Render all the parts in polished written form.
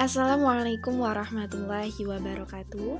Assalamualaikum warahmatullahi wabarakatuh.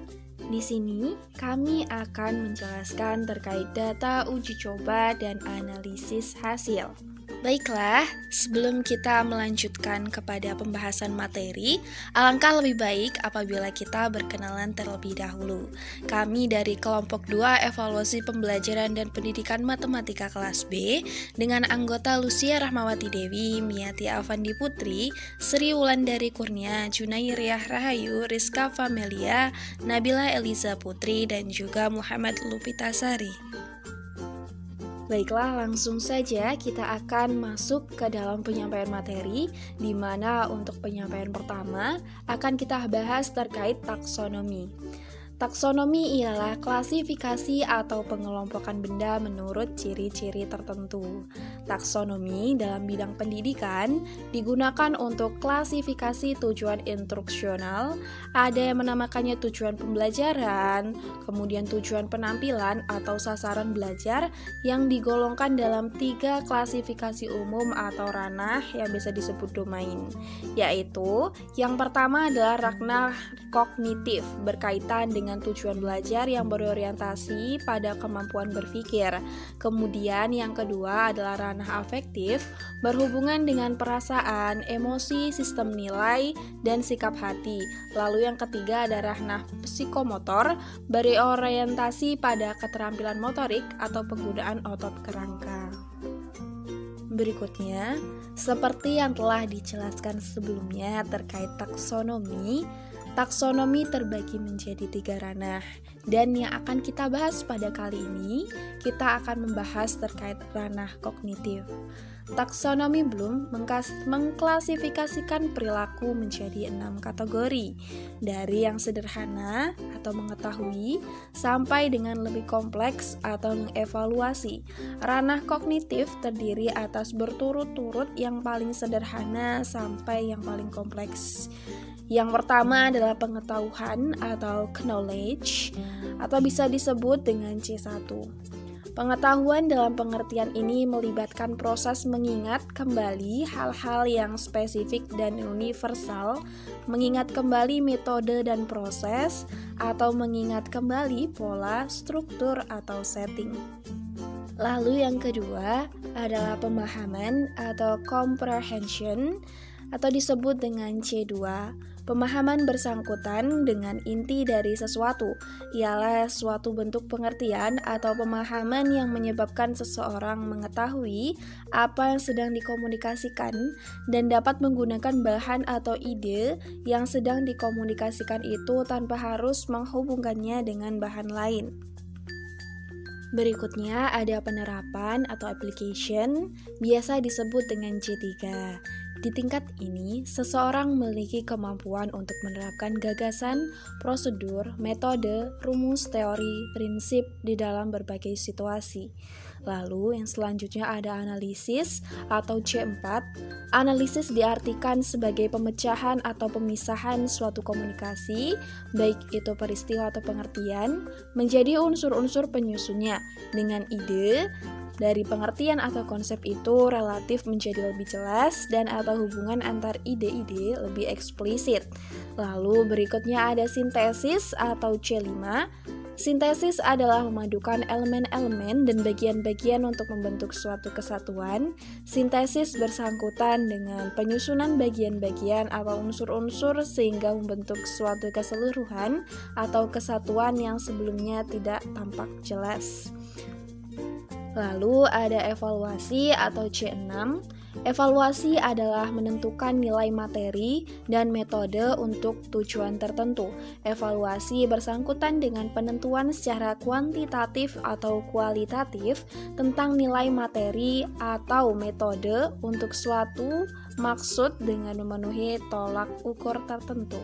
Di sini kami akan menjelaskan terkait data uji coba dan analisis hasil. Baiklah, sebelum kita melanjutkan kepada pembahasan materi, alangkah lebih baik apabila kita berkenalan terlebih dahulu. Kami dari kelompok 2 Evaluasi Pembelajaran dan Pendidikan Matematika kelas B dengan anggota Lucia Rahmawati Dewi, Miati Afandi Putri, Sri Wulandari Kurnia, Junairiah Rahayu, Rizka Famelia, Nabila Eliza Putri, dan juga Muhammad Lupitasari. Baiklah, langsung saja kita akan masuk ke dalam penyampaian materi, di mana untuk penyampaian pertama akan kita bahas terkait taksonomi. Taksonomi ialah klasifikasi atau pengelompokan benda menurut ciri-ciri tertentu. Taksonomi dalam bidang pendidikan digunakan untuk klasifikasi tujuan instruksional, ada yang menamakannya tujuan pembelajaran, kemudian tujuan penampilan atau sasaran belajar yang digolongkan dalam 3 klasifikasi umum atau ranah yang bisa disebut domain, yaitu yang pertama adalah ranah kognitif berkaitan dengan tujuan belajar yang berorientasi pada kemampuan berpikir. Kemudian yang kedua adalah ranah afektif berhubungan dengan perasaan, emosi, sistem nilai, dan sikap hati. Lalu yang ketiga adalah ranah psikomotor berorientasi pada keterampilan motorik atau penggunaan otot kerangka. Berikutnya, seperti yang telah dijelaskan sebelumnya terkait taksonomi, taksonomi terbagi menjadi 3 ranah, dan yang akan kita bahas pada kali ini, kita akan membahas terkait ranah kognitif. Taksonomi Bloom mengklasifikasikan perilaku menjadi 6 kategori, dari yang sederhana atau mengetahui, sampai dengan lebih kompleks atau mengevaluasi. Ranah kognitif terdiri atas berturut-turut yang paling sederhana sampai yang paling kompleks. Yang pertama adalah pengetahuan atau knowledge, atau bisa disebut dengan C1. Pengetahuan dalam pengertian ini melibatkan proses mengingat kembali hal-hal yang spesifik dan universal, mengingat kembali metode dan proses, atau mengingat kembali pola, struktur, atau setting. Lalu yang kedua adalah pemahaman atau comprehension, atau disebut dengan C2. Pemahaman bersangkutan dengan inti dari sesuatu, ialah suatu bentuk pengertian atau pemahaman yang menyebabkan seseorang mengetahui apa yang sedang dikomunikasikan dan dapat menggunakan bahan atau ide yang sedang dikomunikasikan itu tanpa harus menghubungkannya dengan bahan lain. Berikutnya ada penerapan atau application, biasa disebut dengan C3. Di tingkat ini, seseorang memiliki kemampuan untuk menerapkan gagasan, prosedur, metode, rumus, teori, prinsip di dalam berbagai situasi. Lalu yang selanjutnya ada analisis atau C4. Analisis diartikan sebagai pemecahan atau pemisahan suatu komunikasi, baik itu peristiwa atau pengertian, menjadi unsur-unsur penyusunnya dengan ide. Dari pengertian atau konsep itu relatif menjadi lebih jelas dan atau hubungan antar ide-ide lebih eksplisit. Lalu berikutnya ada sintesis atau C5. Sintesis adalah memadukan elemen-elemen dan bagian-bagian untuk membentuk suatu kesatuan. Sintesis bersangkutan dengan penyusunan bagian-bagian atau unsur-unsur sehingga membentuk suatu keseluruhan atau kesatuan yang sebelumnya tidak tampak jelas. Lalu ada evaluasi atau C6. Evaluasi adalah menentukan nilai materi dan metode untuk tujuan tertentu. Evaluasi bersangkutan dengan penentuan secara kuantitatif atau kualitatif tentang nilai materi atau metode untuk suatu maksud dengan memenuhi tolak ukur tertentu.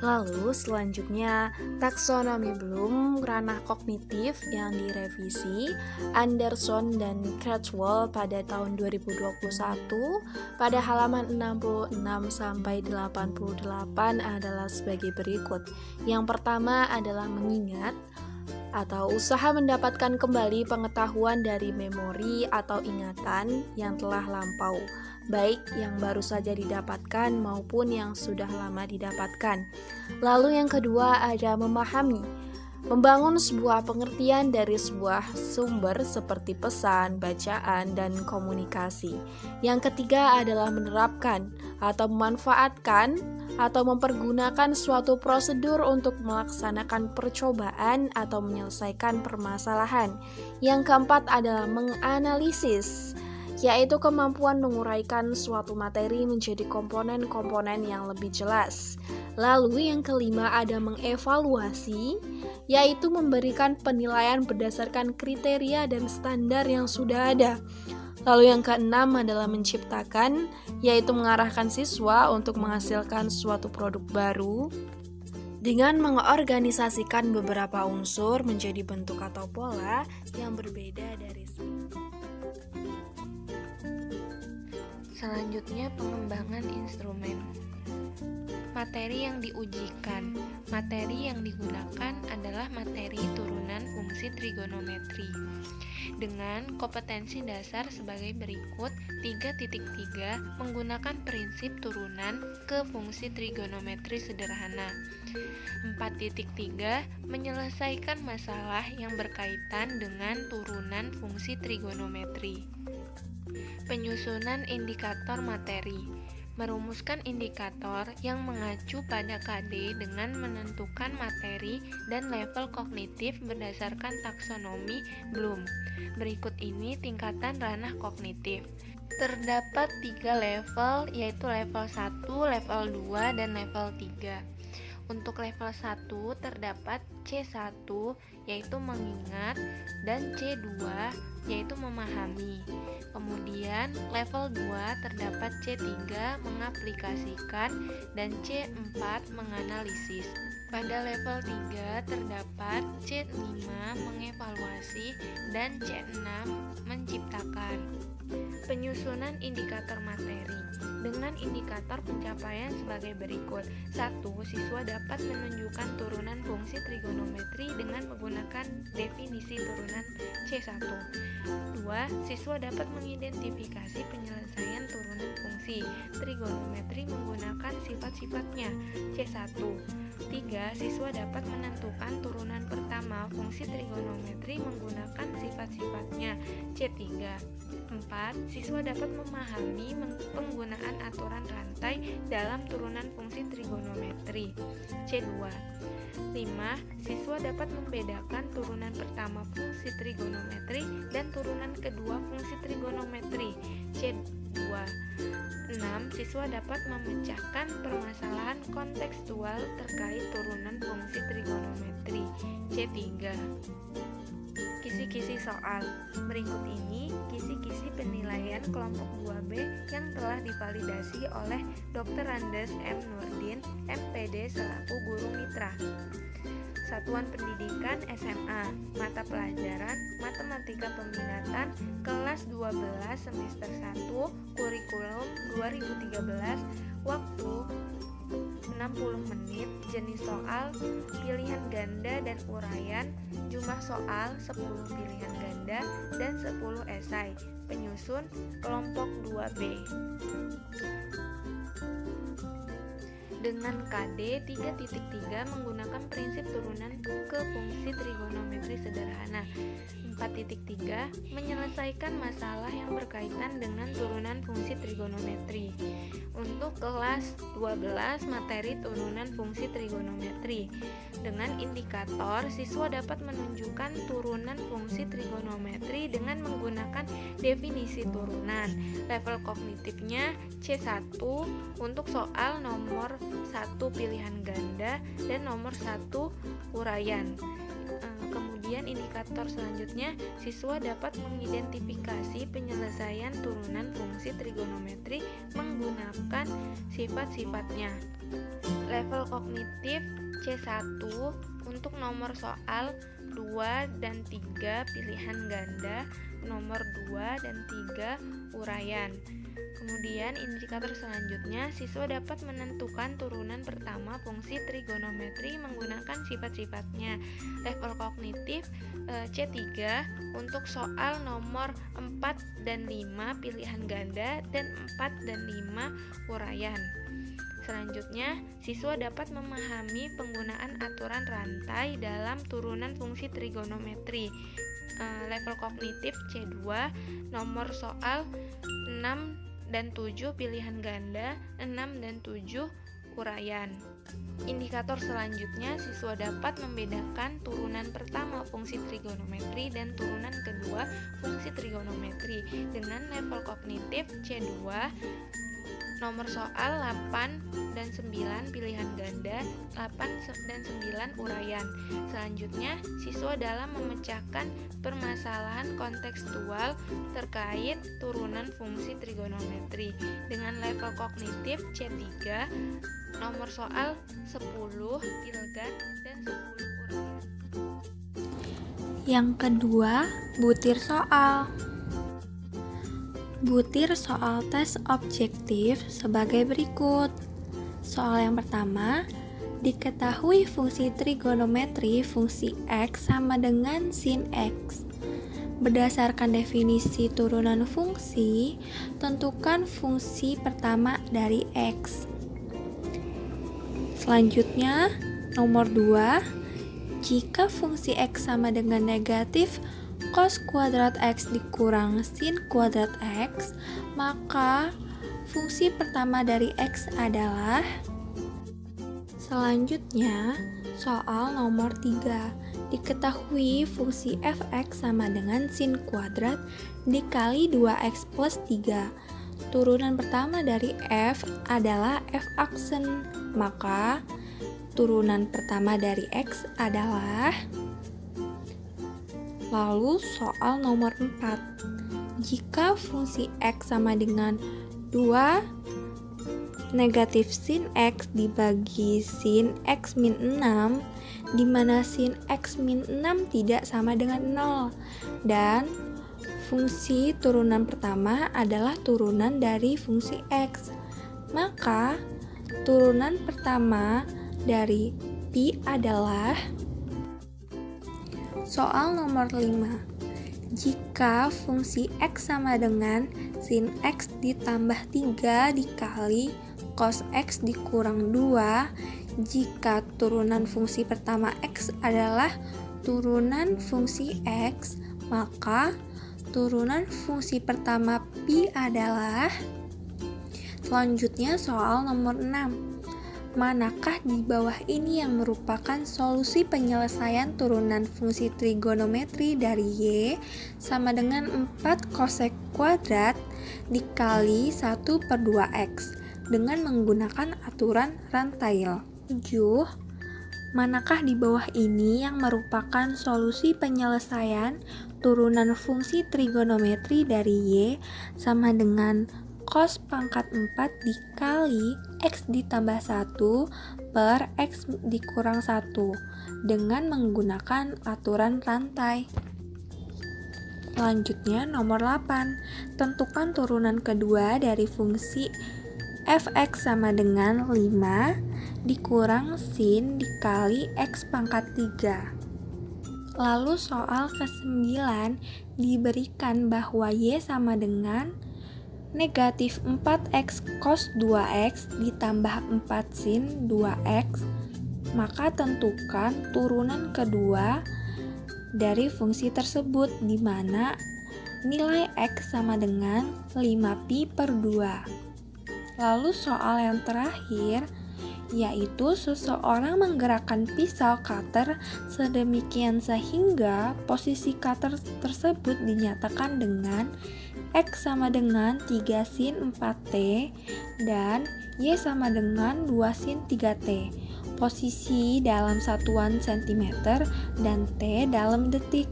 Lalu selanjutnya taksonomi Bloom ranah kognitif yang direvisi Anderson dan Cratchwell pada tahun 2021 pada halaman 66 sampai 88 adalah sebagai berikut. Yang pertama adalah mengingat atau usaha mendapatkan kembali pengetahuan dari memori atau ingatan yang telah lampau. baik yang baru saja didapatkan maupun yang sudah lama didapatkan. Lalu yang kedua ada memahami. Membangun sebuah pengertian dari sebuah sumber seperti pesan, bacaan, dan komunikasi. Yang ketiga adalah menerapkan atau memanfaatkan atau mempergunakan suatu prosedur untuk melaksanakan percobaan atau menyelesaikan permasalahan. Yang keempat adalah menganalisis, yaitu kemampuan menguraikan suatu materi menjadi komponen-komponen yang lebih jelas. Lalu yang kelima ada mengevaluasi, yaitu memberikan penilaian berdasarkan kriteria dan standar yang sudah ada. Lalu yang keenam adalah menciptakan, yaitu mengarahkan siswa untuk menghasilkan suatu produk baru dengan mengorganisasikan beberapa unsur menjadi bentuk atau pola yang berbeda dari sebelumnya. Selanjutnya, pengembangan instrumen. Materi yang diujikan. Materi yang digunakan adalah materi turunan fungsi trigonometri dengan kompetensi dasar sebagai berikut. 3.3 menggunakan prinsip turunan ke fungsi trigonometri sederhana. 4.3 menyelesaikan masalah yang berkaitan dengan turunan fungsi trigonometri. Penyusunan indikator materi. Merumuskan indikator yang mengacu pada KD dengan menentukan materi dan level kognitif berdasarkan taksonomi Bloom. Berikut ini tingkatan ranah kognitif. Terdapat 3 level, yaitu level 1, level 2, dan level 3. Untuk level 1 terdapat C1 yaitu mengingat dan C2 yaitu memahami. Kemudian level 2 terdapat C3 mengaplikasikan dan C4 menganalisis. Pada level 3 terdapat C5 mengevaluasi dan C6 menciptakan. Penyusunan indikator materi dengan indikator pencapaian sebagai berikut. 1. Siswa dapat menunjukkan turunan fungsi trigonometri dengan menggunakan definisi turunan C1. 2. Siswa dapat mengidentifikasi penyelesaian turunan fungsi trigonometri menggunakan sifat-sifatnya C1. 3. Siswa dapat menentukan turunan pertama fungsi trigonometri menggunakan sifat-sifatnya C3. 4. Siswa dapat memahami penggunaan aturan rantai dalam turunan fungsi trigonometri C2. 5. Siswa dapat membedakan turunan pertama fungsi trigonometri dan turunan kedua fungsi trigonometri C2. 6. Siswa dapat memecahkan permasalahan kontekstual terkait turunan fungsi trigonometri C3. Kisi-kisi soal. Berikut ini kisi-kisi penilaian kelompok 2B yang telah divalidasi oleh Dr. Andes M. Nurdin, MPD selaku guru mitra. Satuan Pendidikan SMA, mata pelajaran Matematika Peminatan, kelas 12 semester 1, kurikulum 2013, waktu 60 menit, jenis soal, pilihan ganda dan uraian, jumlah soal 10 pilihan ganda dan 10 esai, penyusun kelompok 2B. Dengan KD 3.3 menggunakan prinsip turunan ke fungsi trigonometri sederhana. 4.3 menyelesaikan masalah yang berkaitan dengan turunan fungsi trigonometri. Untuk kelas 12 materi turunan fungsi trigonometri. Dengan indikator, siswa dapat menunjukkan turunan fungsi trigonometri dengan menggunakan definisi turunan. Level kognitifnya C1 untuk soal nomor 1 pilihan ganda dan nomor 1 uraian. Kemudian indikator selanjutnya, siswa dapat mengidentifikasi penyelesaian turunan fungsi trigonometri menggunakan sifat-sifatnya. Level kognitif C1 untuk nomor soal 2 dan 3 pilihan ganda, nomor 2 dan 3 uraian. Kemudian indikator selanjutnya, siswa dapat menentukan turunan pertama fungsi trigonometri menggunakan sifat-sifatnya. Level kognitif C3 untuk soal nomor 4 dan 5 pilihan ganda dan 4 dan 5 uraian. Selanjutnya, siswa dapat memahami penggunaan aturan rantai dalam turunan fungsi trigonometri. Level kognitif C2 nomor soal 6 dan 7 pilihan ganda, 6 dan 7 uraian. Indikator selanjutnya, siswa dapat membedakan turunan pertama fungsi trigonometri dan turunan kedua fungsi trigonometri dengan level kognitif C2 nomor soal 8 dan 9 pilihan ganda, 8 dan 9 uraian. Selanjutnya, siswa dalam memecahkan permasalahan kontekstual terkait turunan fungsi trigonometri dengan level kognitif C3 nomor soal 10 pilgan dan 10 uraian. Yang kedua, butir soal. Butir soal tes objektif sebagai berikut. Soal yang pertama, diketahui fungsi trigonometri fungsi X sama dengan sin X. Berdasarkan definisi turunan fungsi, tentukan fungsi pertama dari X. Selanjutnya, nomor 2, jika fungsi X sama dengan negatif cos kuadrat X dikurang sin kuadrat X, maka fungsi pertama dari X adalah. Selanjutnya, soal nomor 3. Diketahui fungsi fx sama dengan sin kuadrat dikali 2x plus 3. Turunan pertama dari f adalah f aksen, maka turunan pertama dari x adalah. Lalu soal nomor 4. Jika fungsi x sama dengan 2 negatif sin x dibagi sin x min 6, di mana sin x min 6 tidak sama dengan 0, dan fungsi turunan pertama adalah turunan dari fungsi x, maka turunan pertama dari pi adalah. Soal nomor 5. Jika fungsi x sama dengan sin x ditambah 3 dikali cos x dikurang 2, jika turunan fungsi pertama x adalah turunan fungsi x, maka turunan fungsi pertama pi adalah. Selanjutnya soal nomor 6. Manakah di bawah ini yang merupakan solusi penyelesaian turunan fungsi trigonometri dari y sama dengan 4 cosec kuadrat dikali 1/2x dengan menggunakan aturan rantai? 7. Manakah di bawah ini yang merupakan solusi penyelesaian turunan fungsi trigonometri dari y sama dengan cos pangkat 4 dikali x ditambah 1 per x dikurang 1 dengan menggunakan aturan rantai? Selanjutnya nomor 8. Tentukan turunan kedua dari fungsi fx sama dengan 5 dikurang sin dikali x pangkat 3. Lalu soal ke-9 diberikan bahwa y sama dengan negatif 4x cos 2x ditambah 4 sin 2x, maka tentukan turunan kedua dari fungsi tersebut di mana nilai x sama dengan 5pi/2. Lalu soal yang terakhir, yaitu seseorang menggerakkan pisau cutter sedemikian sehingga posisi cutter tersebut dinyatakan dengan x sama dengan 3 sin 4t dan y sama dengan 2 sin 3t. Posisi dalam satuan cm dan t dalam detik.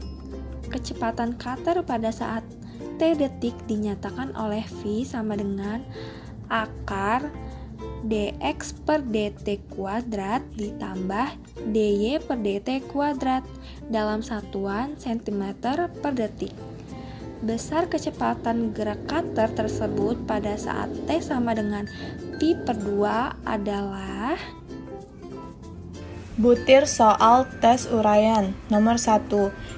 Kecepatan cutter pada saat t detik dinyatakan oleh v sama dengan akar dx per dt kuadrat ditambah dy per dt kuadrat dalam satuan cm per detik. besar kecepatan gerak cutter tersebut pada saat T sama dengan pi per 2 adalah... Butir soal tes uraian. Nomor 1.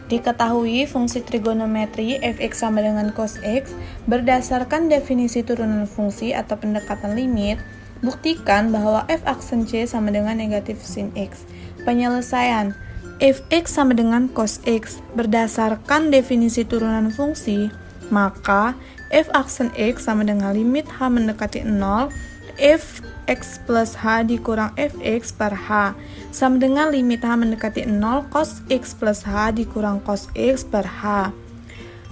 Diketahui fungsi trigonometri fx sama dengan cos x berdasarkan definisi turunan fungsi atau pendekatan limit. Buktikan bahwa f aksen c sama dengan negatif sin x. Penyelesaian. Fx sama dengan cos x berdasarkan definisi turunan fungsi, maka f aksen x sama dengan limit h mendekati 0, fx plus h dikurang fx per h sama dengan limit h mendekati 0 cos x plus h dikurang cos x per h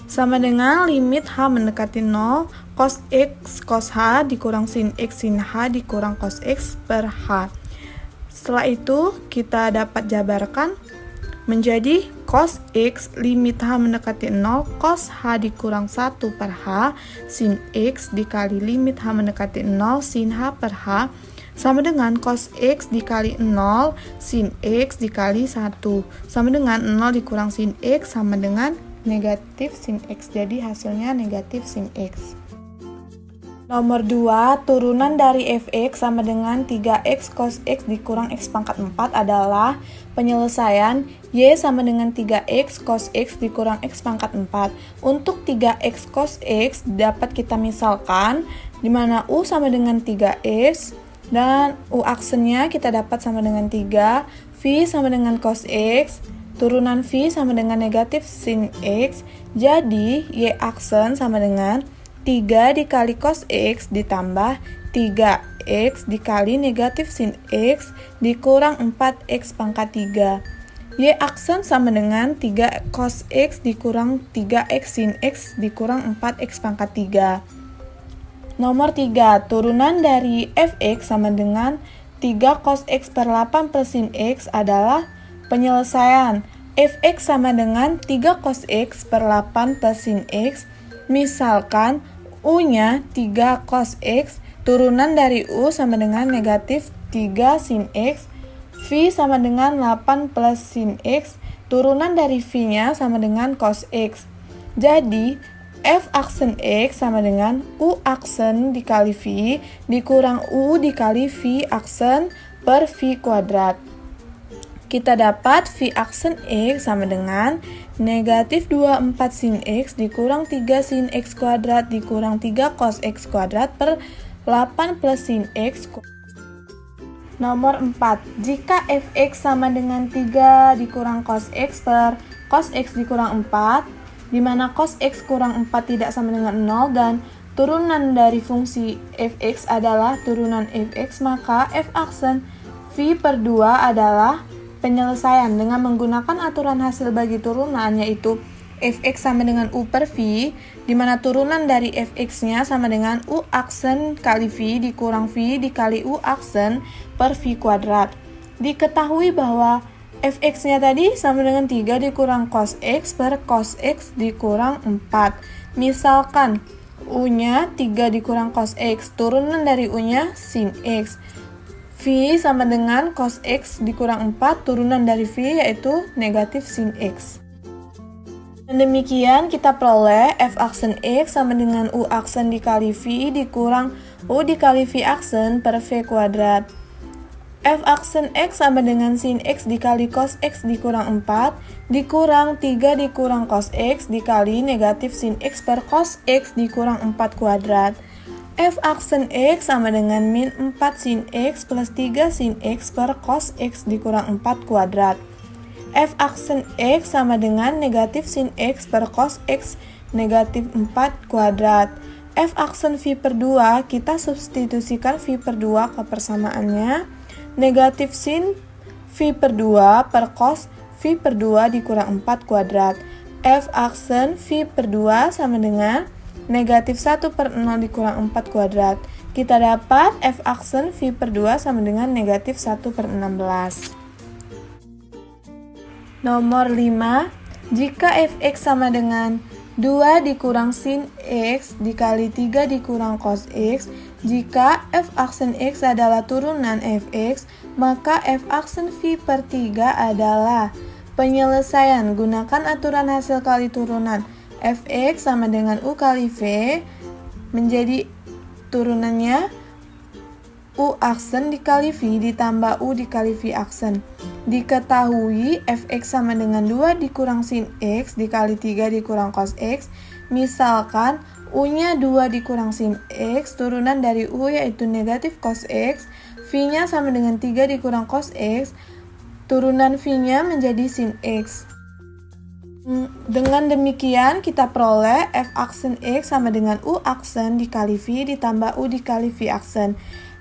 sama dengan limit h mendekati 0 cos x cos h dikurang sin x sin h dikurang cos x per h. Setelah itu kita dapat jabarkan menjadi cos x limit h mendekati 0 cos h dikurang 1 per h sin x dikali limit h mendekati 0 sin h per h sama dengan cos x dikali 0 sin x dikali 1 sama dengan 0 dikurang sin x sama dengan negatif sin x. Jadi hasilnya negatif sin x. Nomor 2, turunan dari fx sama dengan 3x cos x dikurang x pangkat 4 adalah penyelesaian y sama dengan 3x cos x dikurang x pangkat 4. Untuk 3x cos x dapat kita misalkan di mana u sama dengan 3x dan u aksennya kita dapat sama dengan 3, v sama dengan cos x, turunan v sama dengan negatif sin x. Jadi y aksen sama dengan 3 dikali cos x ditambah 3x dikali negatif sin x dikurang 4x pangkat 3. Y aksen sama dengan 3 cos x dikurang 3x sin x dikurang 4x pangkat 3. Nomor 3, turunan dari fx sama dengan 3 cos x per 8 plus sin x adalah penyelesaian. Fx sama dengan 3 cos x per 8 plus sin x. Misalkan u-nya 3 cos x, turunan dari u sama dengan negatif 3 sin x, v sama dengan 8 plus sin x, turunan dari v-nya sama dengan cos x. Jadi, f aksen x sama dengan u aksen dikali v dikurang u dikali v aksen per v kuadrat. Kita dapat v aksen x sama dengan negatif 24 sin x dikurang 3 sin x kuadrat dikurang 3 cos x kuadrat per 8 plus sin x. Nomor 4, jika fx sama dengan 3 dikurang cos x per cos x dikurang 4, di mana cos x kurang 4 tidak sama dengan 0 dan turunan dari fungsi fx adalah turunan fx, maka f aksen v per 2 adalah penyelesaian dengan menggunakan aturan hasil bagi turunan, yaitu fx sama dengan u per v, di mana turunan dari fx-nya sama dengan u aksen kali v dikurang v dikali u aksen per v kuadrat. Diketahui bahwa fx-nya tadi sama dengan 3 dikurang cos x per cos x dikurang 4. Misalkan u-nya 3 dikurang cos x, turunan dari u-nya sin x. V sama dengan cos x dikurang 4, turunan dari V yaitu negatif sin x. Dan demikian kita peroleh f aksen x sama dengan u aksen dikali v dikurang u dikali v aksen per v kuadrat. F aksen x sama dengan sin x dikali cos x dikurang 4 dikurang 3 dikurang cos x dikali negatif sin x per cos x dikurang 4 kuadrat. F aksen x sama dengan min 4 sin x plus 3 sin x per cos x dikurang 4 kuadrat. F aksen x sama dengan negatif sin x per cos x negatif 4 kuadrat. F aksen v per 2, kita substitusikan v per 2 ke persamaannya. Negatif sin v per 2 per cos v per 2 dikurang 4 kuadrat. F aksen v per 2 sama dengan negatif 1 per 0 dikurang 4 kuadrat. Kita dapat f aksen v per 2 sama dengan negatif 1 per 16. Nomor 5, jika fx sama dengan 2 dikurang sin x dikali 3 dikurang cos x, jika f aksen x adalah turunan fx, maka f aksen v per 3 adalah penyelesaian. Gunakan aturan hasil kali turunan. fx sama dengan u kali v menjadi turunannya u aksen dikali v ditambah u dikali v aksen. Diketahui fx sama dengan 2 dikurang sin x dikali 3 dikurang cos x. Misalkan u-nya 2 dikurang sin x, turunan dari u yaitu negatif cos x, v-nya sama dengan 3 dikurang cos x, turunan v-nya menjadi sin x. Dengan demikian kita peroleh f aksen x sama dengan u aksen dikali v ditambah u dikali v aksen.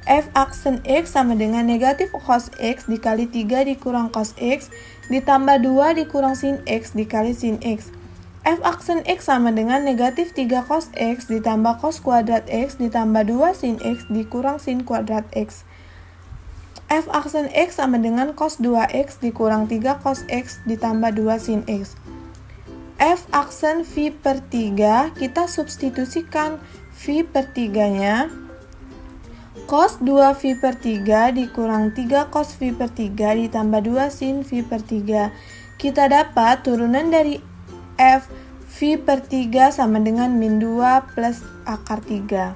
F aksen x sama dengan negatif cos x dikali 3 dikurang cos x ditambah 2 dikurang sin x dikali sin x. F aksen x sama dengan negatif 3 cos x ditambah cos kuadrat x ditambah 2 sin x dikurang sin kuadrat x. F aksen x sama dengan cos 2x dikurang 3 cos x ditambah 2 sin x. F aksen v per 3, kita substitusikan v per 3-nya. Cos 2v per 3 dikurang 3 cos v per 3 ditambah 2 sin v per 3. Kita dapat turunan dari f v per 3 sama dengan min 2 plus akar 3.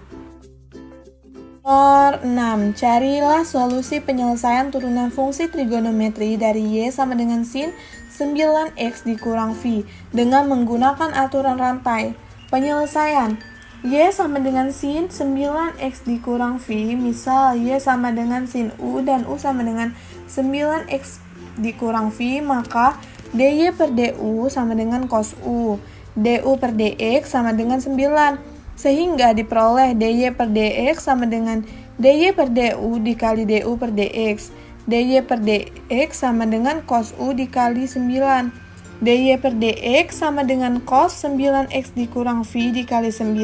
Nomor 6. Carilah solusi penyelesaian turunan fungsi trigonometri dari y sama dengan sin 9x dikurang v dengan menggunakan aturan rantai. Penyelesaian y sama dengan sin 9x dikurang v, misal y sama dengan sin u dan u sama dengan 9x dikurang v, maka dy per du sama dengan cos u, du per dx sama dengan 9. Sehingga diperoleh dy per dx sama dengan dy per du dikali du per dx. dy per dx sama dengan cos u dikali 9. dy per dx sama dengan cos 9x dikurang v dikali 9.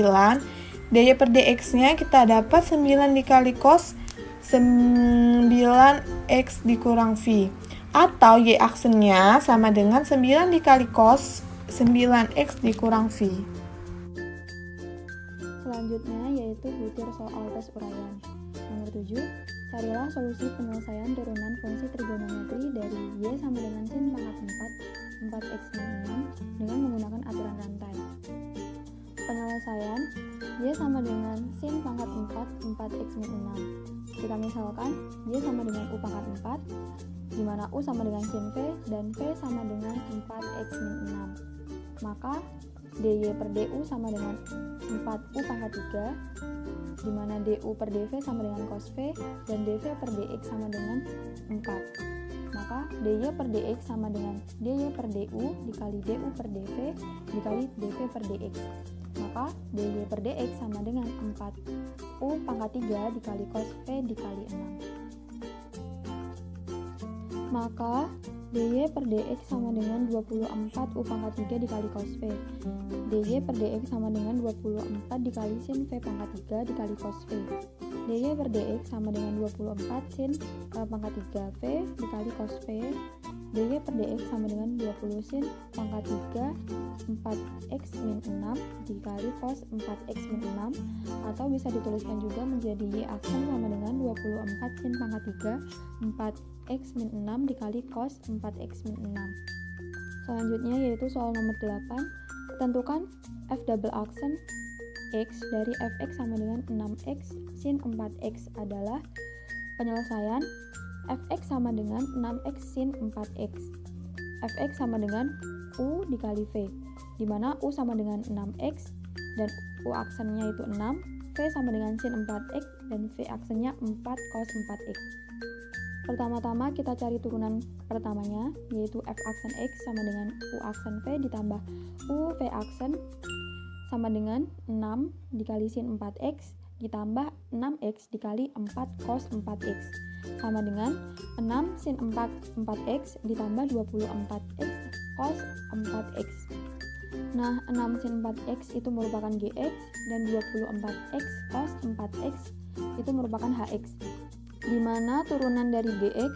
dy per dx-nya kita dapat 9 dikali cos 9x dikurang v. Atau y aksennya sama dengan 9 dikali cos 9x dikurang v. Selanjutnya yaitu butir soal tes uraian. Nomor 7, carilah solusi penyelesaian turunan fungsi trigonometri dari y sama dengan sin pangkat 4, 4x min 6 dengan menggunakan aturan rantai. Penyelesaian y sama dengan sin pangkat 4, 4x min 6. Kita misalkan y sama dengan u pangkat 4, di mana u sama dengan sin v dan v sama dengan 4x min 6. Maka dy per du sama dengan 4u pangkat 3, di mana du per dv sama dengan cos v dan dv per dx sama dengan 4. Maka dy per dx sama dengan dy per du dikali du per dv dikali dv per dx. Maka dy per dx sama dengan 4u pangkat 3 dikali cos v dikali 6. Maka dy per dx sama dengan 24 u pangkat 3 dikali cos v. dy per dx sama dengan 24 dikali sin v pangkat 3 dikali cos v. dy per dx sama dengan 24 sin pangkat 3 v dikali cos v. dy per dx sama dengan 20 sin pangkat 3 4x min 6 dikali cos 4x min 6, atau bisa dituliskan juga menjadi y aksen sama dengan 24 sin pangkat 3 4x min 6 dikali cos 4x min 6. Selanjutnya yaitu soal nomor 8. Tentukan f double aksen x dari fx sama dengan 6x sin 4x adalah penyelesaian fx sama dengan 6x sin 4x. Fx sama dengan u dikali v, di mana u sama dengan 6x dan u aksennya itu 6, v sama dengan sin 4x dan v aksennya 4 cos 4x. Pertama-tama kita cari turunan pertamanya, yaitu f aksen x sama dengan u aksen v ditambah u v aksen sama dengan 6 dikali sin 4x ditambah 6x dikali 4 cos 4x sama dengan 6 sin 4x ditambah 24x cos 4x. Nah, 6 sin 4x itu merupakan gx dan 24x cos 4x itu merupakan hx, di mana turunan dari gx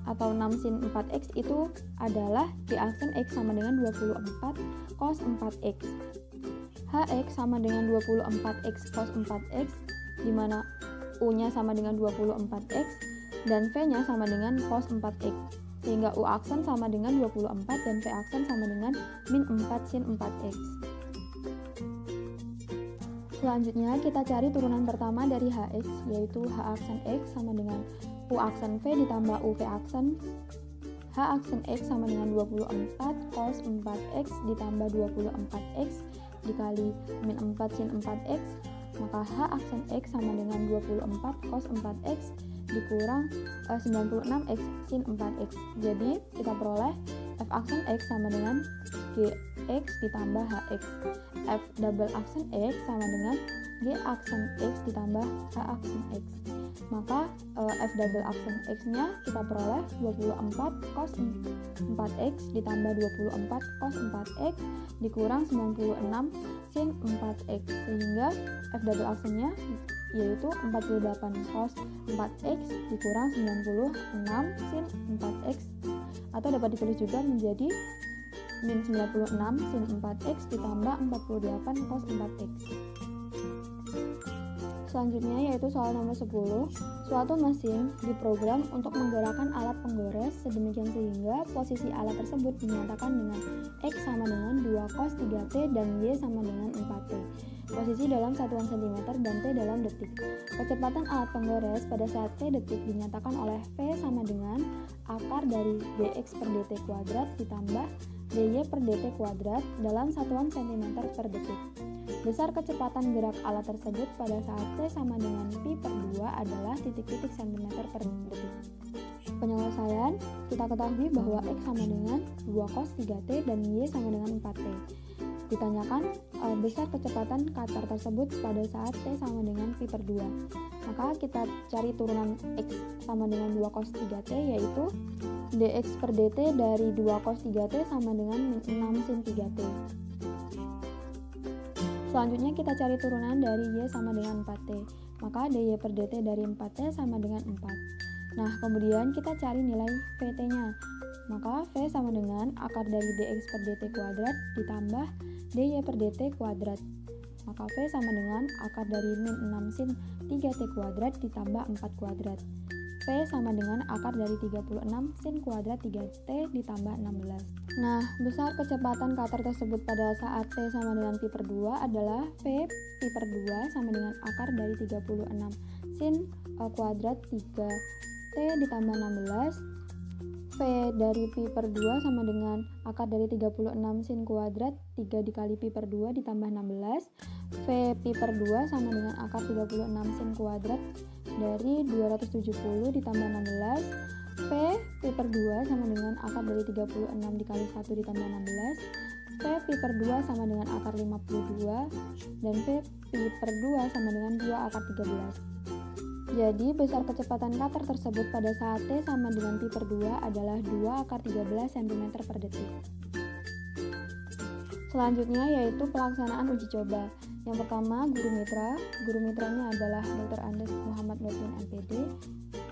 atau 6 sin 4x itu adalah g aksen x sama dengan 24 cos 4x. Hx sama dengan 24x cos 4x, di mana u-nya sama dengan 24x dan v-nya sama dengan cos 4x, sehingga u aksen sama dengan 24 dan v aksen sama dengan min 4 sin 4x. Selanjutnya kita cari turunan pertama dari Hx, yaitu H aksen X sama dengan U aksen V ditambah UV aksen. H aksen X sama dengan 24 cos 4x ditambah 24x dikali min 4 sin 4x, maka H aksen X sama dengan 24 cos 4x dikurang 96x sin 4x. Jadi kita peroleh F aksen X sama dengan Gx ditambah Hx. F double aksen X sama dengan G aksen X ditambah H aksen X. Maka F double aksen X-nya kita peroleh 24 cos 4x ditambah 24 cos 4x dikurang 96 sin 4x, sehingga F double aksennya yaitu 48 cos 4x dikurang 96 sin 4x, atau dapat ditulis juga menjadi min 96 sin 4x ditambah 48 cos 4x. Selanjutnya yaitu soal nomor 10. Suatu mesin diprogram untuk menggerakkan alat penggores sedemikian sehingga posisi alat tersebut dinyatakan dengan X sama dengan 2 cos 3T dan Y sama dengan 4T. Posisi dalam satuan cm dan T dalam detik. Kecepatan alat penggores pada saat T detik dinyatakan oleh V sama dengan akar dari dx per dt kuadrat ditambah dy per dt kuadrat dalam satuan cm per detik. Besar kecepatan gerak alat tersebut pada saat T sama dengan pi per 2 adalah titik-titik cm per detik. Penyelesaian, kita ketahui bahwa X sama dengan 2 cos 3T dan Y sama dengan 4T. Ditanyakan besar kecepatan katar tersebut pada saat T sama dengan pi per 2. Maka kita cari turunan X sama dengan 2 cos 3T, yaitu dx per dt dari 2 cos 3T sama dengan 6 sin 3T. Selanjutnya kita cari turunan dari Y sama dengan 4T. Maka dy per dt dari 4T sama dengan 4. Nah, kemudian kita cari nilai Vt-nya. Maka V sama dengan akar dari dx per dt kuadrat ditambah dy per dt kuadrat. Maka V sama dengan akar dari min 6 sin 3T kuadrat ditambah 4 kuadrat. V sama dengan akar dari 36 sin kuadrat 3T ditambah 16. Nah, besar kecepatan katar tersebut pada saat T sama dengan pi per 2 adalah V pi per 2 sama dengan akar dari 36 sin kuadrat 3T ditambah 16. V dari pi per 2 sama dengan akar dari 36 sin kuadrat 3 dikali pi per 2 ditambah 16. V pi per 2 sama dengan akar 36 sin kuadrat dari 270 ditambah 16. V pi per 2 sama dengan akar dari 36 dikali 1 ditambah 16. V pi per 2 sama dengan akar 52 dan V pi per 2 sama dengan 2 akar 13. Jadi besar kecepatan katar tersebut pada saat T sama dengan pi per 2 adalah 2 akar 13 cm per detik. Selanjutnya yaitu pelaksanaan uji coba. Yang pertama, guru mitranya adalah Dr. Andes Muhammad Nurdin MPD.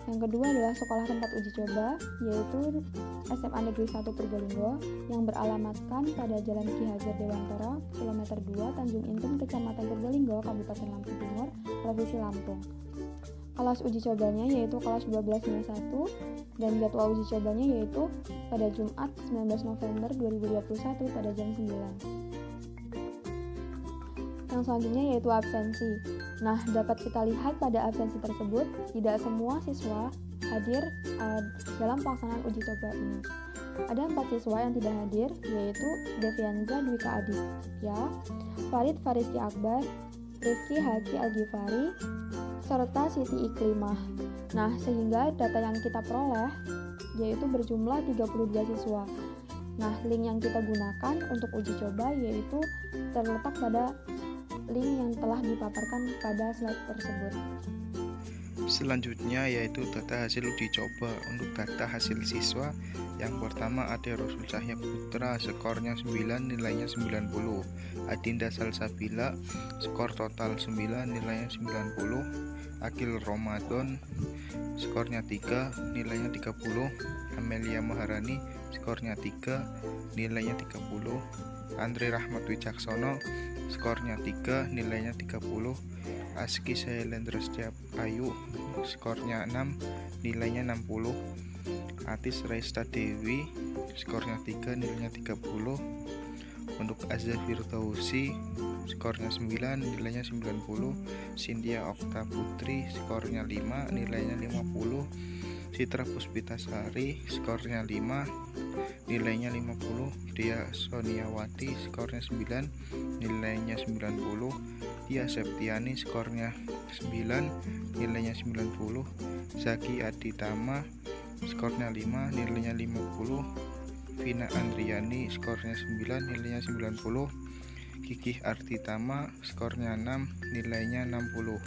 Yang kedua adalah sekolah tempat uji coba, yaitu SMA Negeri 1 Purbalinggo yang beralamatkan pada Jalan Ki Hajar Dewantara, kilometer 2, Tanjung Intum, Kecamatan Purbalinggo, Kabupaten Lampung Timur, Provinsi Lampung. Kelas uji cobanya yaitu kelas 12-1 dan jadwal uji cobanya yaitu pada Jumat 19 November 2021 pada jam 9. Yang selanjutnya yaitu absensi. Nah, dapat kita lihat pada absensi tersebut tidak semua siswa hadir dalam pelaksanaan uji coba ini. Ada 4 siswa yang tidak hadir, yaitu Devianza Dwika Aditya, Farid Fariski Akbar, Rifki Haki Al-Ghifari, serta Siti Iklimah. Nah, sehingga data yang kita peroleh yaitu berjumlah 32 siswa. Nah, link yang kita gunakan untuk uji coba yaitu terletak pada link yang telah dipaparkan pada slide tersebut. Selanjutnya yaitu data hasil uji coba. Untuk data hasil siswa, yang pertama ada Rasul Cahya Putra, skornya 9, nilainya 90. Adinda Salsabila, skor total 9, nilainya 90. Akil Ramadan, skornya 3, nilainya 30. Amelia Maharani, skornya 3, nilainya 30. Andre Rahmat Wicaksono, skornya 3, nilainya 30. Aski Sailendra Setiap Ayu, skornya 6, nilainya 60. Atis Raista Dewi, skornya 3, nilainya 30. Untuk Azza Firdausi skornya 9, nilainya 90. Cynthia Okta Putri skornya 5, nilainya 50. Citra Puspitasari skornya 5, nilainya 50. Dia Soniawati skornya 9, nilainya 90. Dia Septiani skornya 9, nilainya 90. Zaki Aditama skornya 5, nilainya 50. Vina Andriani skornya 9, nilainya 90. Kiki Artitama skornya 6, nilainya 60.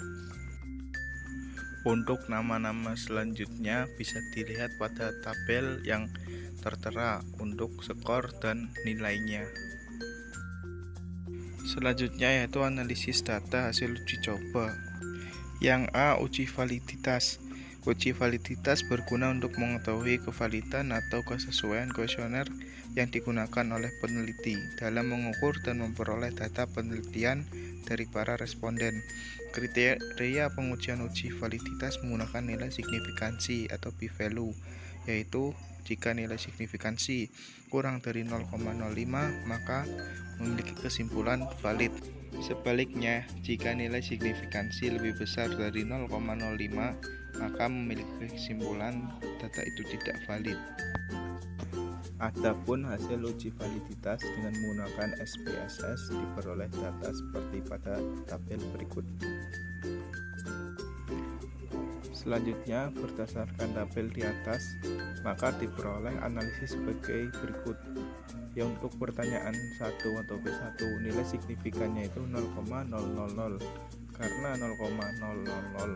Untuk nama-nama selanjutnya bisa dilihat pada tabel yang tertera untuk skor dan nilainya. Selanjutnya yaitu analisis data hasil uji coba. Yang A, uji validitas. Uji validitas berguna untuk mengetahui kevalidan atau kesesuaian kuesioner yang digunakan oleh peneliti dalam mengukur dan memperoleh data penelitian dari para responden. Kriteria pengujian uji validitas menggunakan nilai signifikansi atau p-value, yaitu jika nilai signifikansi kurang dari 0,05 maka memiliki kesimpulan valid. Sebaliknya, jika nilai signifikansi lebih besar dari 0,05 maka memiliki kesimpulan data itu tidak valid. Adapun hasil uji validitas dengan menggunakan SPSS diperoleh data seperti pada tabel berikut. Selanjutnya, berdasarkan tabel di atas, maka diperoleh analisis sebagai berikut. Ya, untuk pertanyaan 1 atau B1, nilai signifikannya itu 0,000. Karena 0,000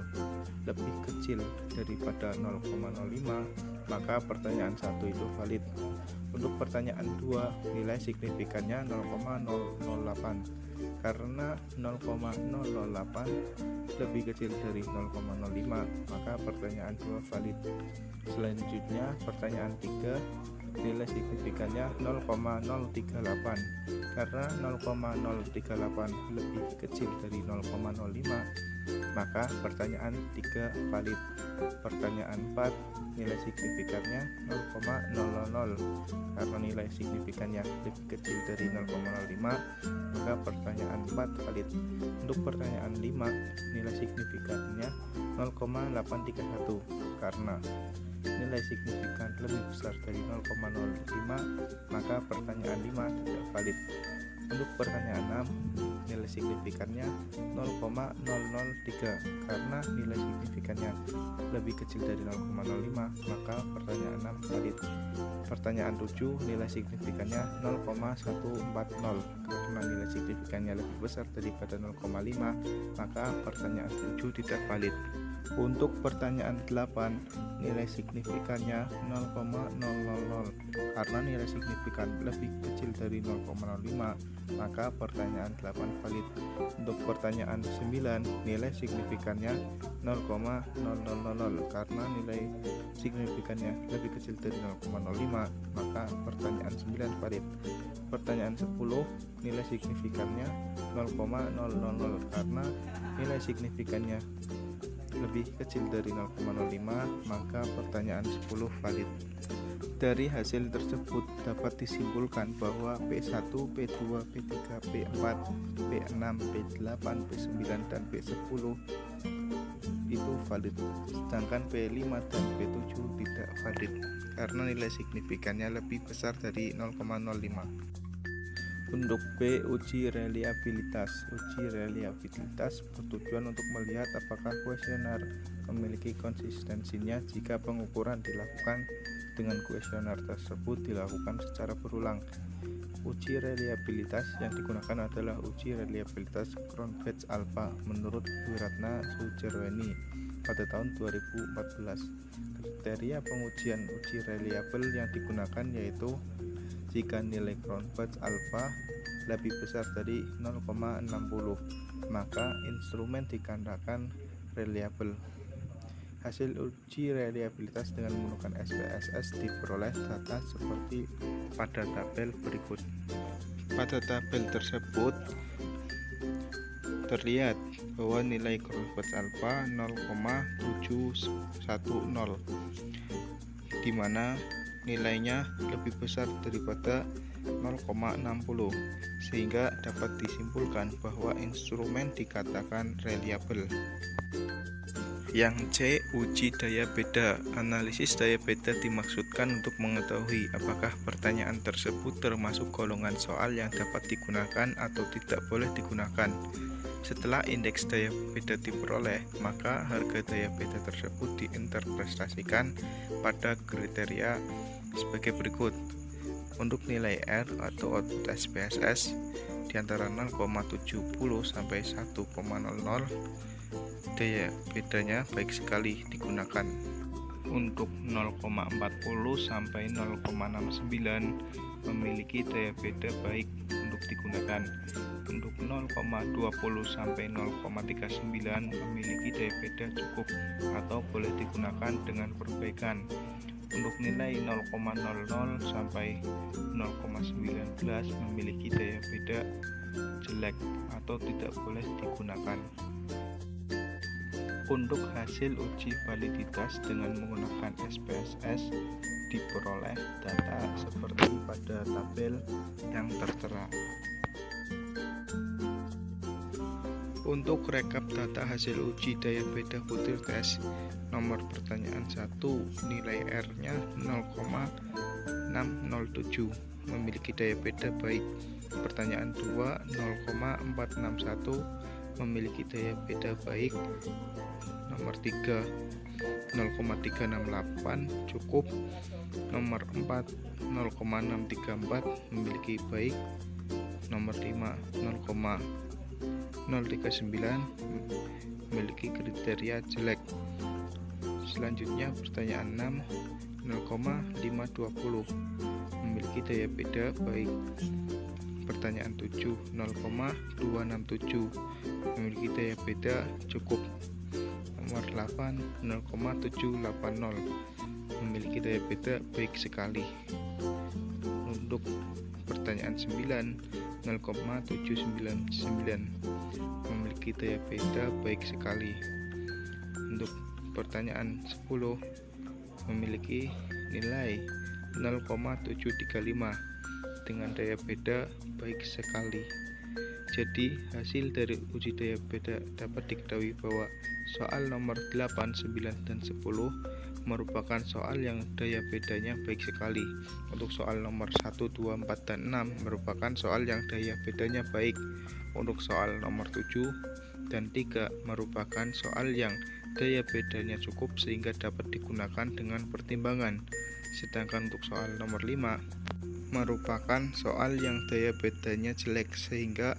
lebih kecil daripada 0,05, maka pertanyaan 1 itu valid. Untuk pertanyaan 2, nilai signifikannya 0,008. Karena 0,008 lebih kecil dari 0,05, maka pertanyaan 2 valid. Selanjutnya, pertanyaan 3, nilai signifikannya 0,038. Karena 0,038 lebih kecil dari 0,05, maka pertanyaan 3 valid. Pertanyaan 4, nilai signifikannya 0,000. Karena nilai signifikannya lebih kecil dari 0,05, maka pertanyaan 4 valid. Untuk pertanyaan 5, nilai signifikannya 0,831. Karena nilai signifikan lebih besar dari 0,05, maka pertanyaan 5 tidak valid. Untuk pertanyaan 6, nilai signifikannya 0,003. Karena nilai signifikannya lebih kecil dari 0,05, maka pertanyaan 6 valid. Pertanyaan 7, nilai signifikannya 0,140. Karena nilai signifikannya lebih besar daripada 0,5, maka pertanyaan 7 tidak valid. Untuk pertanyaan 8, nilai signifikannya 0,000. Karena nilai signifikan lebih kecil dari 0,05, maka pertanyaan 8 valid. Untuk pertanyaan 9, nilai signifikannya 0,000. Karena nilai signifikannya lebih kecil dari 0,05, maka pertanyaan 9 valid. Pertanyaan 10, nilai signifikannya 0,000. Karena nilai signifikannya lebih kecil dari 0,05, maka pertanyaan 10 valid. Dari hasil tersebut dapat disimpulkan bahwa P1, P2, P3, P4, P6, P8, P9, dan P10 itu valid, sedangkan P5 dan P7 tidak valid karena nilai signifikannya lebih besar dari 0,05. Untuk B, uji reliabilitas. Uji reliabilitas bertujuan untuk melihat apakah kuesioner memiliki konsistensinya jika pengukuran dilakukan dengan kuesioner tersebut dilakukan secara berulang. Uji reliabilitas yang digunakan adalah uji reliabilitas Cronbach Alpha menurut Wiratna Sujarweni pada tahun 2014. Kriteria pengujian uji reliable yang digunakan yaitu jika nilai Cronbach Alpha lebih besar dari 0,60, maka instrumen dikatakan reliable. Hasil uji reliabilitas dengan menggunakan SPSS diperoleh data seperti pada tabel berikut. Pada tabel tersebut terlihat bahwa nilai Cronbach Alpha 0,710, di mana nilainya lebih besar daripada 0,60, sehingga dapat disimpulkan bahwa instrumen dikatakan reliabel. Yang C, uji daya beda. Analisis daya beda dimaksudkan untuk mengetahui apakah pertanyaan tersebut termasuk golongan soal yang dapat digunakan atau tidak boleh digunakan. Setelah indeks daya beda diperoleh, maka harga daya beda tersebut diinterpretasikan pada kriteria sebagai berikut. Untuk nilai R atau output SPSS di antara 0,70 sampai 1,00, daya bedanya baik sekali digunakan. Untuk 0,40 sampai 0,69 memiliki daya beda baik untuk digunakan. Untuk 0,20 sampai 0,39 memiliki daya beda cukup atau boleh digunakan dengan perbaikan. Untuk nilai 0,00 sampai 0,19 memiliki daya beda jelek atau tidak boleh digunakan. Untuk hasil uji validitas dengan menggunakan SPSS diperoleh data seperti pada tabel yang tertera. Untuk rekap data hasil uji daya beda butir tes, nomor pertanyaan 1 nilai R-nya 0,607 memiliki daya beda baik. Pertanyaan 2 0,461 memiliki daya beda baik. Nomor 3 0,368 cukup. Nomor 4 0,634 memiliki baik. Nomor 5 0,039 memiliki kriteria jelek. Selanjutnya pertanyaan 6 0,520 memiliki daya beda baik. Pertanyaan 7 0,267 memiliki daya beda cukup. Nomor 8 0,780 memiliki daya beda baik sekali. Untuk pertanyaan 9 0,799 memiliki daya beda baik sekali. Untuk pertanyaan 10 memiliki nilai 0,735 dengan daya beda baik sekali. Jadi hasil dari uji daya beda dapat diketahui bahwa soal nomor 8, 9, dan 10 merupakan soal yang daya bedanya baik sekali. Untuk soal nomor 1, 2, 4, dan 6 merupakan soal yang daya bedanya baik. Untuk soal nomor 7 dan 3 merupakan soal yang daya bedanya cukup sehingga dapat digunakan dengan pertimbangan. Sedangkan untuk soal nomor 5 merupakan soal yang daya bedanya jelek sehingga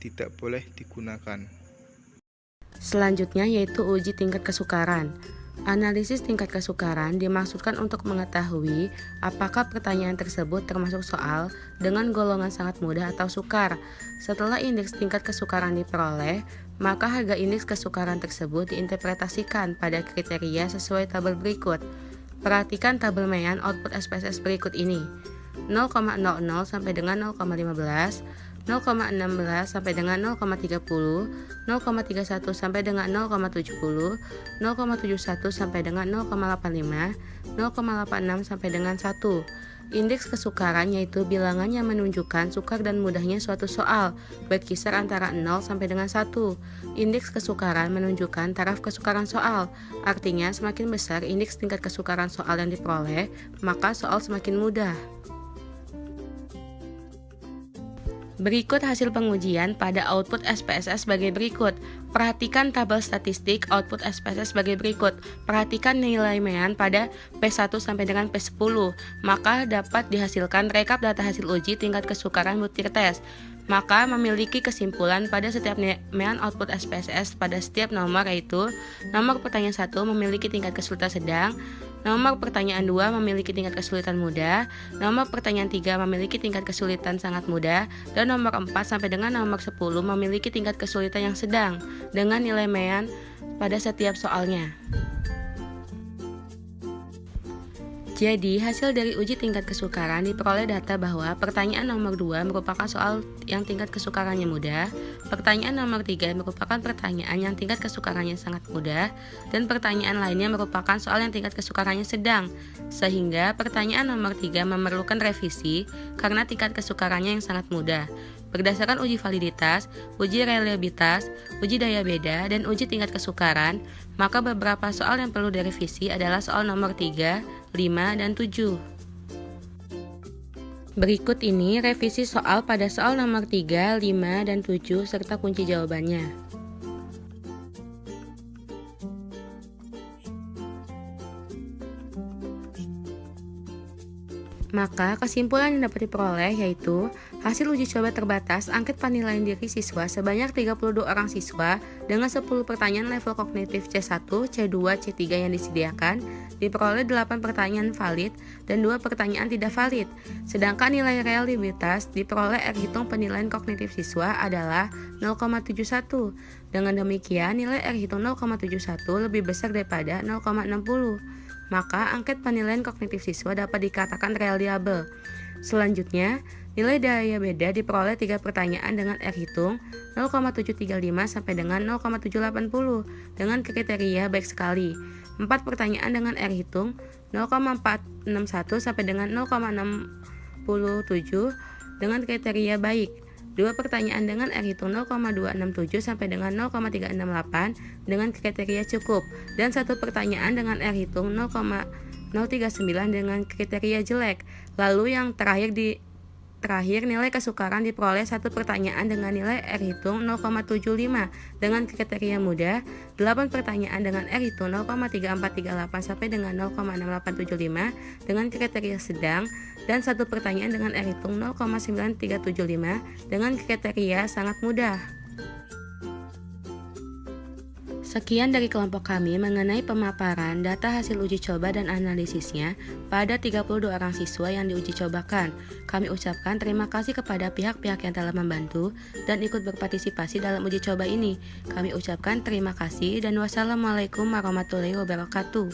tidak boleh digunakan. Selanjutnya yaitu uji tingkat kesukaran. Analisis tingkat kesukaran dimaksudkan untuk mengetahui apakah pertanyaan tersebut termasuk soal dengan golongan sangat mudah atau sukar. Setelah indeks tingkat kesukaran diperoleh, maka harga indeks kesukaran tersebut diinterpretasikan pada kriteria sesuai tabel berikut. Perhatikan tabel mean output SPSS berikut ini. 0,00 sampai dengan 0,15, 0,16 sampai dengan 0,30, 0,31 sampai dengan 0,70, 0,71 sampai dengan 0,85, 0,86 sampai dengan 1. Indeks kesukaran yaitu bilangan yang menunjukkan sukar dan mudahnya suatu soal, berkisar antara 0 sampai dengan 1. Indeks kesukaran menunjukkan taraf kesukaran soal, artinya semakin besar indeks tingkat kesukaran soal yang diperoleh, maka soal semakin mudah. Berikut hasil pengujian pada output SPSS sebagai berikut. Perhatikan tabel statistik output SPSS sebagai berikut. Perhatikan nilai mean pada P1 sampai dengan P10. Maka dapat dihasilkan rekap data hasil uji tingkat kesukaran butir tes. Maka memiliki kesimpulan pada setiap mean output SPSS pada setiap nomor, yaitu nomor pertanyaan 1 memiliki tingkat kesulitan sedang, nomor pertanyaan 2 memiliki tingkat kesulitan mudah, nomor pertanyaan 3 memiliki tingkat kesulitan sangat mudah, dan nomor 4 sampai dengan nomor 10 memiliki tingkat kesulitan yang sedang dengan nilai mean pada setiap soalnya. Jadi, hasil dari uji tingkat kesukaran diperoleh data bahwa pertanyaan nomor 2 merupakan soal yang tingkat kesukarannya mudah, pertanyaan nomor 3 merupakan pertanyaan yang tingkat kesukarannya sangat mudah, dan pertanyaan lainnya merupakan soal yang tingkat kesukarannya sedang. Sehingga pertanyaan nomor 3 memerlukan revisi karena tingkat kesukarannya yang sangat mudah. Berdasarkan uji validitas, uji reliabilitas, uji daya beda, dan uji tingkat kesukaran, maka beberapa soal yang perlu direvisi adalah soal nomor 3, 5, dan 7. Berikut ini revisi soal pada soal nomor 3, 5, dan 7 serta kunci jawabannya. Maka kesimpulan yang dapat diperoleh yaitu hasil uji coba terbatas angket penilaian diri siswa sebanyak 32 orang siswa dengan 10 pertanyaan level kognitif C1, C2, C3 yang disediakan diperoleh 8 pertanyaan valid dan 2 pertanyaan tidak valid. Sedangkan nilai reliabilitas diperoleh hitung penilaian kognitif siswa adalah 0,71. Dengan demikian nilai hitung 0,71 lebih besar daripada 0,60. Maka angket penilaian kognitif siswa dapat dikatakan reliable. Selanjutnya, nilai daya beda diperoleh 3 pertanyaan dengan hitung 0,735 sampai dengan 0,780 dengan kriteria baik sekali. 4 pertanyaan dengan hitung 0,461 sampai dengan 0,67 dengan kriteria baik. 2 pertanyaan dengan hitung 0,267 sampai dengan 0,368 dengan kriteria cukup, dan 1 pertanyaan dengan hitung 0,039 dengan kriteria jelek. Lalu yang terakhir nilai kesukaran diperoleh 1 pertanyaan dengan nilai hitung 0,75 dengan kriteria mudah, 8 pertanyaan dengan hitung 0,3438 sampai dengan 0,6875 dengan kriteria sedang, dan 1 pertanyaan dengan hitung 0,9375 dengan kriteria sangat mudah. Sekian dari kelompok kami mengenai pemaparan data hasil uji coba dan analisisnya pada 32 orang siswa yang diuji cobakan. Kami ucapkan terima kasih kepada pihak-pihak yang telah membantu dan ikut berpartisipasi dalam uji coba ini. Kami ucapkan terima kasih dan wassalamualaikum warahmatullahi wabarakatuh.